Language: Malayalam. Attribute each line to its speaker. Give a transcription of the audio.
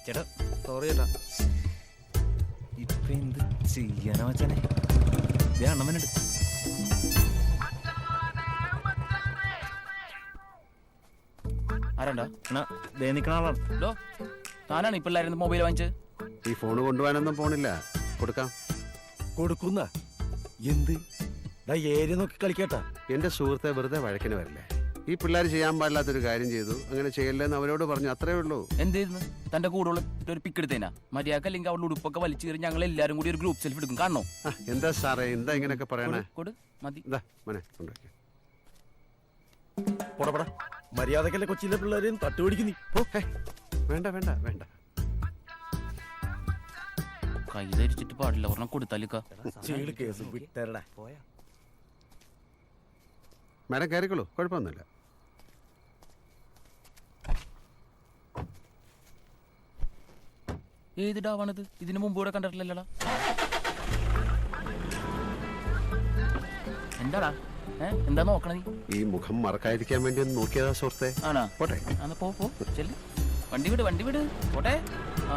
Speaker 1: ചേട്ടാ സോറി ചേട്ടാ. ഇപ്പൊ എന്ത് ചെയ്യാനാ വെച്ചാനെ? അണ്ണമ്മനുണ്ട്.
Speaker 2: ആരാണ്ടാ
Speaker 1: നിക്കണ ആളാണ്.
Speaker 2: താനാണ് ഈ പിള്ളേരുന്ന് മൊബൈൽ വാങ്ങിച്ചത്?
Speaker 3: ഈ ഫോണ് കൊണ്ടുപോകാനൊന്നും പോണില്ല. കൊടുക്കാം.
Speaker 4: കൊടുക്കുന്ന എന്ത് ഏരിയ നോക്കി കളിക്കട്ടാ.
Speaker 3: എന്റെ സുഹൃത്തെ വെറുതെ വഴക്കിന് വരില്ലേ? ഈ പിള്ളേർ ചെയ്യാൻ പാടില്ലാത്തൊരു കാര്യം ചെയ്തു, അങ്ങനെ ചെയ്യല്ലേന്ന് അവരോട് പറഞ്ഞു, അത്രേ ഉള്ളൂ.
Speaker 2: എന്തായിരുന്നു തന്റെ കൂടെ ഉള്ള ഒരു പിക്ക് എടുത്തേനാ? മര്യാദ അല്ലെങ്കിൽ അവളുടെ ഉടുപ്പൊക്കെ വലിച്ചു കയറി ഞങ്ങൾ എല്ലാരും കൂടി ഒരു ഗ്രൂപ്പ് സെൽഫി എടുക്കും. കാണണോ?
Speaker 3: എന്താ സാറേ, എന്താ ഇങ്ങനെയൊക്കെ പറയണേ?
Speaker 2: കൊടു മതി.
Speaker 3: മോനെ കൊണ്ടുവയ്ക്കും.
Speaker 4: പോടപടാ, മര്യാദക്കല്ലേ കൊച്ചിയിലെ പിള്ളേരെയും തട്ടുപിടിക്കുന്നീ.
Speaker 3: വേണ്ട വേണ്ട വേണ്ട,
Speaker 2: കൈ ധരിച്ചിട്ട് പാടില്ല, ഒരെണ്ണം കൊടുത്താലിക്ക.
Speaker 4: കേസ് വിട്ടേരടാ.
Speaker 3: മാഡം കയറിക്കോളൂ, കുഴപ്പമൊന്നുമില്ല.
Speaker 2: ഏത് ഡാവാണിത്? ഇതിനു മുമ്പ് ഇവിടെ കണ്ടിട്ടില്ലല്ലോ. എന്താടാ എന്താ നോക്കണ നീ?
Speaker 3: ഈ മുഖം മറക്കാതിരിക്കാൻ വേണ്ടി ഒന്ന് നോക്കിയതാ സുഹൃത്തെ.
Speaker 2: ആണോ?
Speaker 3: പോട്ടെ.
Speaker 2: പോ ചെല്ല്. വണ്ടി വിട് പോട്ടെ. ആ